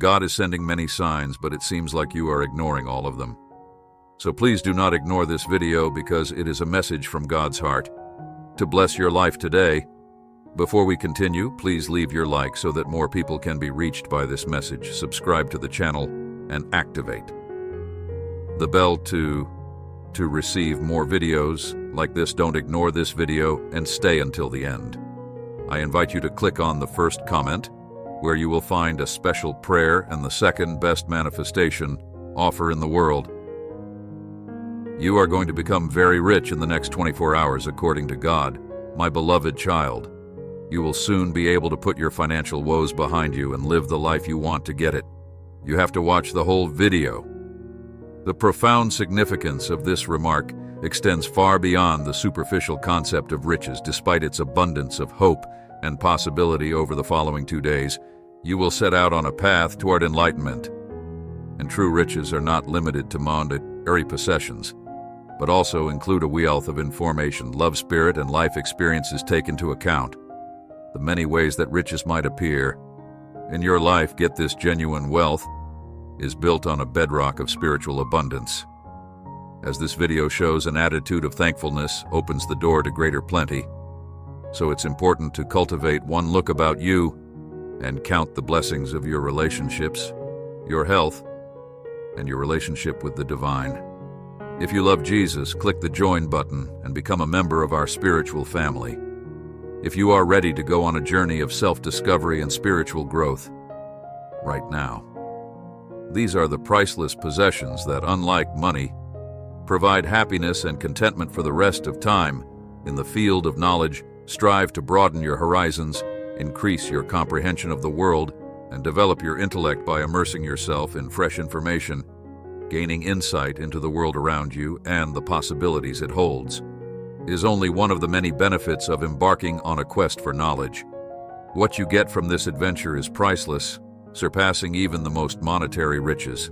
God is sending many signs, but it seems like you are ignoring all of them. So please do not ignore this video because it is a message from God's heart to bless your life today. Before we continue, please leave your like so that more people can be reached by this message. Subscribe to the channel and activate the bell to receive more videos like this. Don't ignore this video and stay until the end. I invite you to click on the first comment where you will find a special prayer and the second best manifestation offer in the world. You are going to become very rich in the next 24 hours according to God, my beloved child. You will soon be able to put your financial woes behind you and live the life you want to get it. You have to watch the whole video. The profound significance of this remark extends far beyond the superficial concept of riches. Despite its abundance of hope and possibility, over the following 2 days, you will set out on a path toward enlightenment. And true riches are not limited to monetary possessions, but also include a wealth of information, love, spirit, and life experiences. Take into account the many ways that riches might appear in your life. Get this: genuine wealth is built on a bedrock of spiritual abundance. As this video shows, an attitude of thankfulness opens the door to greater plenty. So it's important to cultivate one look about you and count the blessings of your relationships, your health, and your relationship with the divine. If you love Jesus, click the join button and become a member of our spiritual family. If you are ready to go on a journey of self-discovery and spiritual growth right now, these are the priceless possessions that, unlike money, provide happiness and contentment for the rest of time. In the field of knowledge, strive to broaden your horizons, increase your comprehension of the world, and develop your intellect by immersing yourself in fresh information. Gaining insight into the world around you and the possibilities it holds is only one of the many benefits of embarking on a quest for knowledge. What you get from this adventure is priceless, surpassing even the most monetary riches.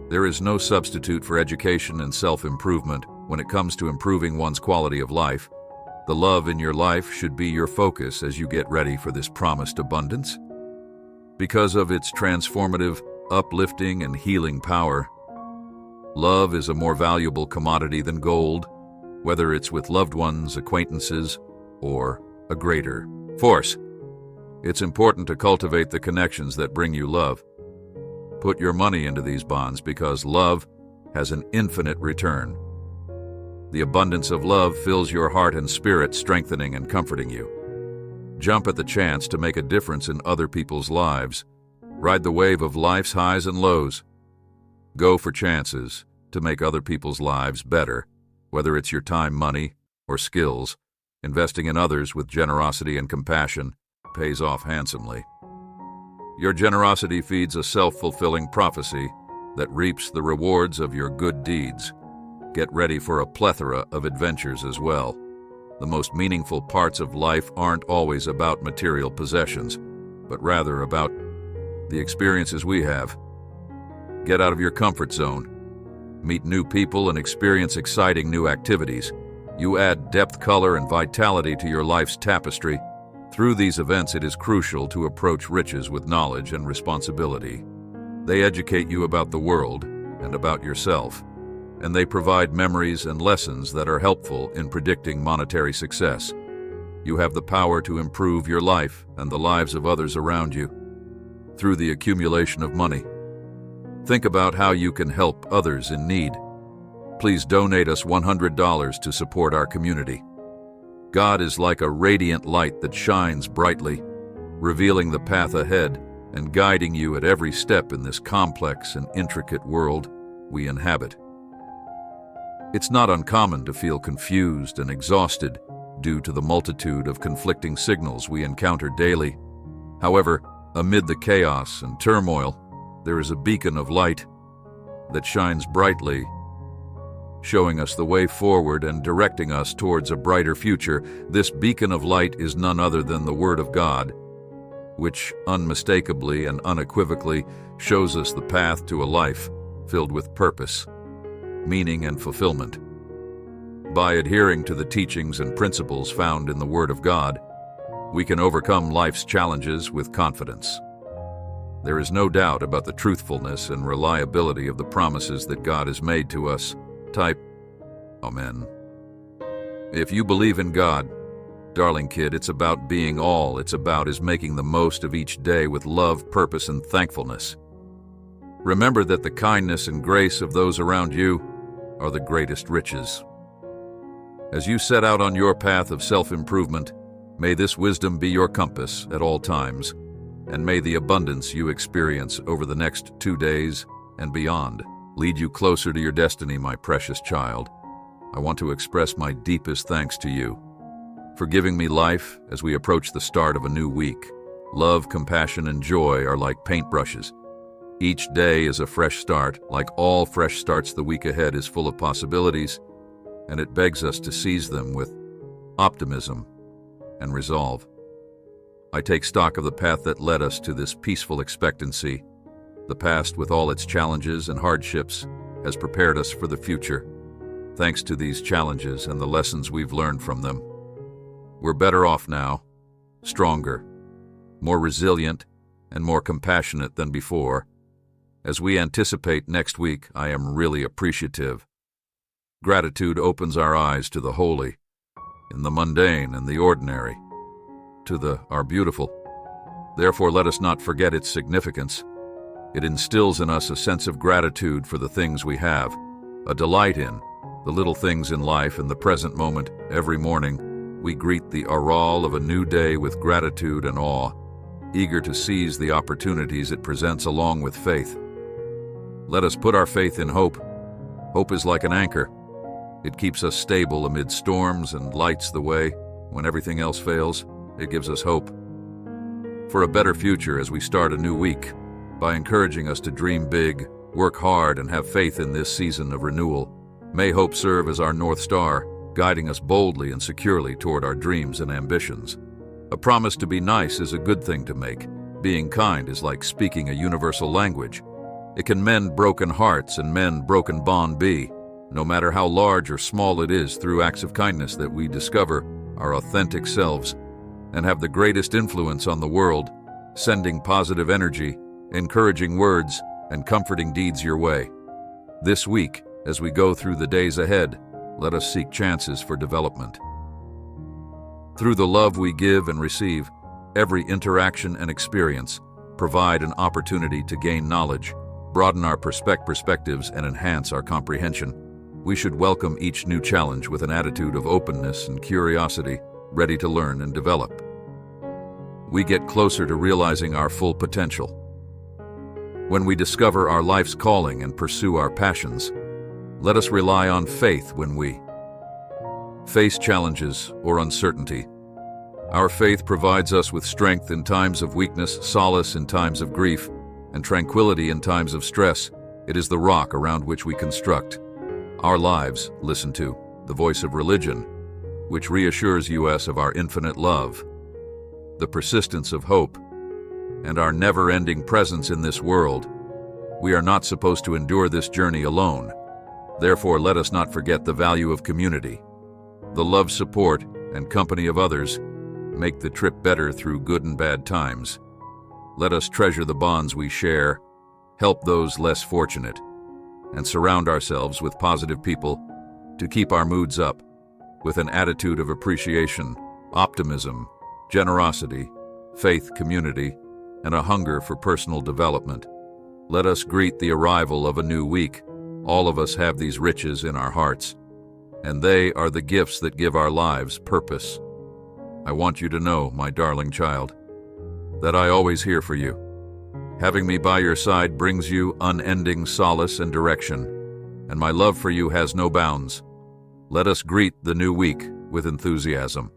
There is no substitute for education and self-improvement when it comes to improving one's quality of life. The love in your life should be your focus as you get ready for this promised abundance. Because of its transformative, uplifting, and healing power, love is a more valuable commodity than gold, whether it's with loved ones, acquaintances, or a greater force. It's important to cultivate the connections that bring you love. Put your money into these bonds because love has an infinite return. The abundance of love fills your heart and spirit, strengthening and comforting you. Jump at the chance to make a difference in other people's lives. Ride the wave of life's highs and lows. Go for chances to make other people's lives better, whether it's your time, money, or skills. Investing in others with generosity and compassion pays off handsomely. Your generosity feeds a self-fulfilling prophecy that reaps the rewards of your good deeds. Get ready for a plethora of adventures as well. The most meaningful parts of life aren't always about material possessions, but rather about the experiences we have. Get out of your comfort zone. Meet new people and experience exciting new activities. You add depth, color, and vitality to your life's tapestry. Through these events, it is crucial to approach riches with knowledge and responsibility. They educate you about the world and about yourself, and they provide memories and lessons that are helpful in predicting monetary success. You have the power to improve your life and the lives of others around you through the accumulation of money. Think about how you can help others in need. Please donate us $100 to support our community. God is like a radiant light that shines brightly, revealing the path ahead and guiding you at every step in this complex and intricate world we inhabit. It's not uncommon to feel confused and exhausted due to the multitude of conflicting signals we encounter daily. However, amid the chaos and turmoil, there is a beacon of light that shines brightly, showing us the way forward and directing us towards a brighter future. This beacon of light is none other than the Word of God, which unmistakably and unequivocally shows us the path to a life filled with purpose, meaning, and fulfillment. By adhering to the teachings and principles found in the Word of God, we can overcome life's challenges with confidence. There is no doubt about the truthfulness and reliability of the promises that God has made to us. Type, Amen. If you believe in God, darling kid, it's about being all it's about is making the most of each day with love, purpose, and thankfulness. Remember that the kindness and grace of those around you are the greatest riches. As you set out on your path of self-improvement, may this wisdom be your compass at all times, and may the abundance you experience over the next 2 days and beyond lead you closer to your destiny, my precious child. I want to express my deepest thanks to you for giving me life as we approach the start of a new week. Love, compassion, and joy are like paintbrushes. Each day is a fresh start. Like all fresh starts, the week ahead is full of possibilities, and it begs us to seize them with optimism and resolve. I take stock of the path that led us to this peaceful expectancy. The past, with all its challenges and hardships, has prepared us for the future. Thanks to these challenges and the lessons we've learned from them, we're better off now, stronger, more resilient, and more compassionate than before. As we anticipate next week, I am really appreciative. Gratitude opens our eyes to the holy, in the mundane and the ordinary, to the are beautiful. Therefore, let us not forget its significance. It instills in us a sense of gratitude for the things we have, a delight in the little things in life and the present moment. Every morning, we greet the arrival of a new day with gratitude and awe, eager to seize the opportunities it presents along with faith. Let us put our faith in hope. Hope is like an anchor. It keeps us stable amid storms and lights the way. When everything else fails, it gives us hope for a better future as we start a new week, by encouraging us to dream big, work hard, and have faith in this season of renewal. May hope serve as our North Star, guiding us boldly and securely toward our dreams and ambitions. A promise to be nice is a good thing to make. Being kind is like speaking a universal language. It can mend broken hearts and mend broken bond be. No matter how large or small it is, through acts of kindness that we discover our authentic selves and have the greatest influence on the world, sending positive energy, encouraging words, and comforting deeds your way. This week, as we go through the days ahead, let us seek chances for development. Through the love we give and receive, every interaction and experience provide an opportunity to gain knowledge, broaden our perspectives, and enhance our comprehension. We should welcome each new challenge with an attitude of openness and curiosity, ready to learn and develop. We get closer to realizing our full potential. When we discover our life's calling and pursue our passions, let us rely on faith when we face challenges or uncertainty. Our faith provides us with strength in times of weakness, solace in times of grief, and tranquility in times of stress. It is the rock around which we construct our lives. Listen to the voice of religion, which reassures us of our infinite love, the persistence of hope, and our never-ending presence in this world. We are not supposed to endure this journey alone. Therefore, let us not forget the value of community. The love, support, and company of others make the trip better through good and bad times. Let us treasure the bonds we share, help those less fortunate, and surround ourselves with positive people to keep our moods up, with an attitude of appreciation, optimism, generosity, faith, community, and a hunger for personal development. Let us greet the arrival of a new week. All of us have these riches in our hearts, and they are the gifts that give our lives purpose. I want you to know, my darling child, that I always here for you. Having me by your side brings you unending solace and direction, and my love for you has no bounds. Let us greet the new week with enthusiasm.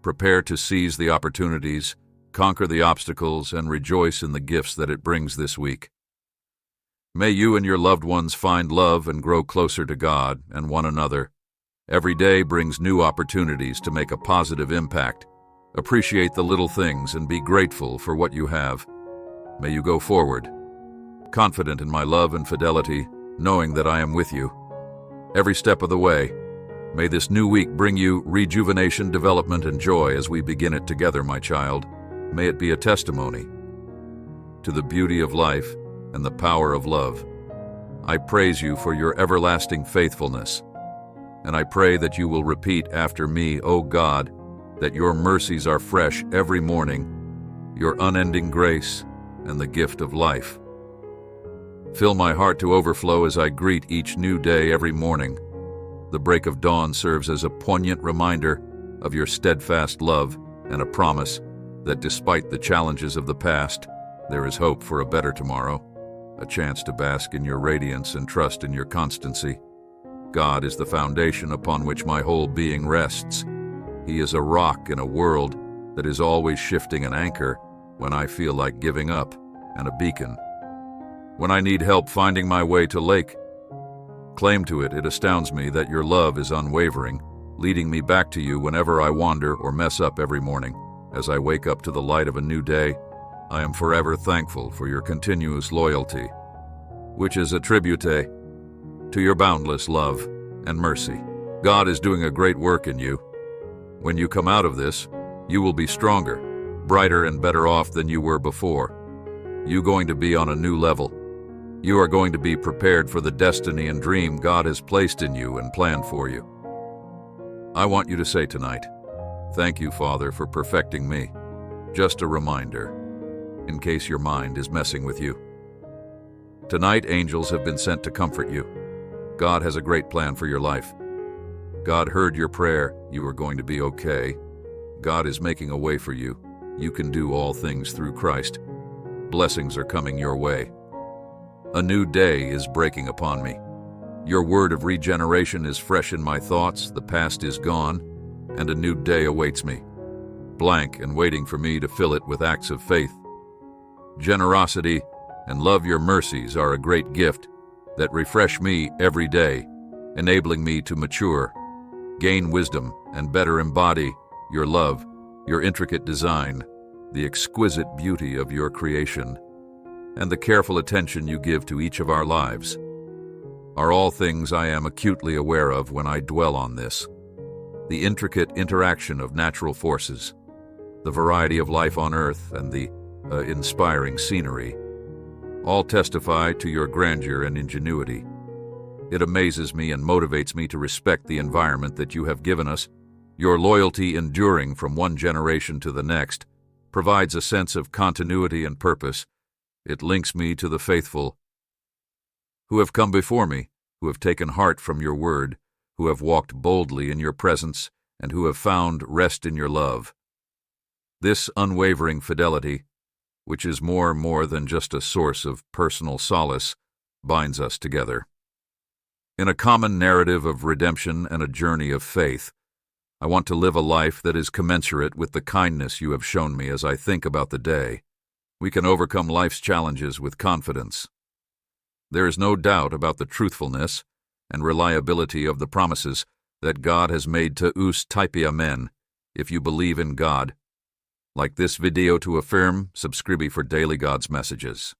Prepare to seize the opportunities, conquer the obstacles, and rejoice in the gifts that it brings this week. May you and your loved ones find love and grow closer to God and one another. Every day brings new opportunities to make a positive impact. Appreciate the little things and be grateful for what you have. May you go forward, confident in my love and fidelity, knowing that I am with you every step of the way. May this new week bring you rejuvenation, development, and joy as we begin it together, my child. May it be a testimony to the beauty of life and the power of love. I praise you for your everlasting faithfulness, and I pray that you will repeat after me, O God, that your mercies are fresh every morning, your unending grace, and the gift of life. Fill my heart to overflow as I greet each new day every morning. The break of dawn serves as a poignant reminder of your steadfast love and a promise that despite the challenges of the past, there is hope for a better tomorrow, a chance to bask in your radiance and trust in your constancy. God is the foundation upon which my whole being rests. He is a rock in a world that is always shifting, an anchor when I feel like giving up, and a beacon when I need help finding my way to lake. Claim to it, it astounds me that your love is unwavering, leading me back to you whenever I wander or mess up every morning. As I wake up to the light of a new day, I am forever thankful for your continuous loyalty, which is a tribute to your boundless love and mercy. God is doing a great work in you. When you come out of this, you will be stronger, brighter, and better off than you were before. You're going to be on a new level. You are going to be prepared for the destiny and dream God has placed in you and planned for you. I want you to say tonight, thank you, Father, for perfecting me. Just a reminder, in case your mind is messing with you. Tonight, angels have been sent to comfort you. God has a great plan for your life. God heard your prayer. You are going to be okay. God is making a way for you. You can do all things through Christ. Blessings are coming your way. A new day is breaking upon me. Your word of regeneration is fresh in my thoughts, the past is gone, and a new day awaits me, blank and waiting for me to fill it with acts of faith. Generosity and love, your mercies are a great gift that refresh me every day, enabling me to mature, gain wisdom, and better embody your love, your intricate design, the exquisite beauty of your creation, and the careful attention you give to each of our lives are all things I am acutely aware of when I dwell on this. The intricate interaction of natural forces, the variety of life on Earth, and the inspiring scenery all testify to your grandeur and ingenuity. It amazes me and motivates me to respect the environment that you have given us. Your loyalty, enduring from one generation to the next, provides a sense of continuity and purpose. It links me to the faithful who have come before me, who have taken heart from your word, who have walked boldly in your presence, and who have found rest in your love. This unwavering fidelity, which is more than just a source of personal solace, binds us together. In a common narrative of redemption and a journey of faith, I want to live a life that is commensurate with the kindness you have shown me. As I think about the day we can overcome life's challenges with confidence. There is no doubt about the truthfulness and reliability of the promises that God has made to us type amen. If you believe in God, like this video to affirm, subscribe for daily God's messages.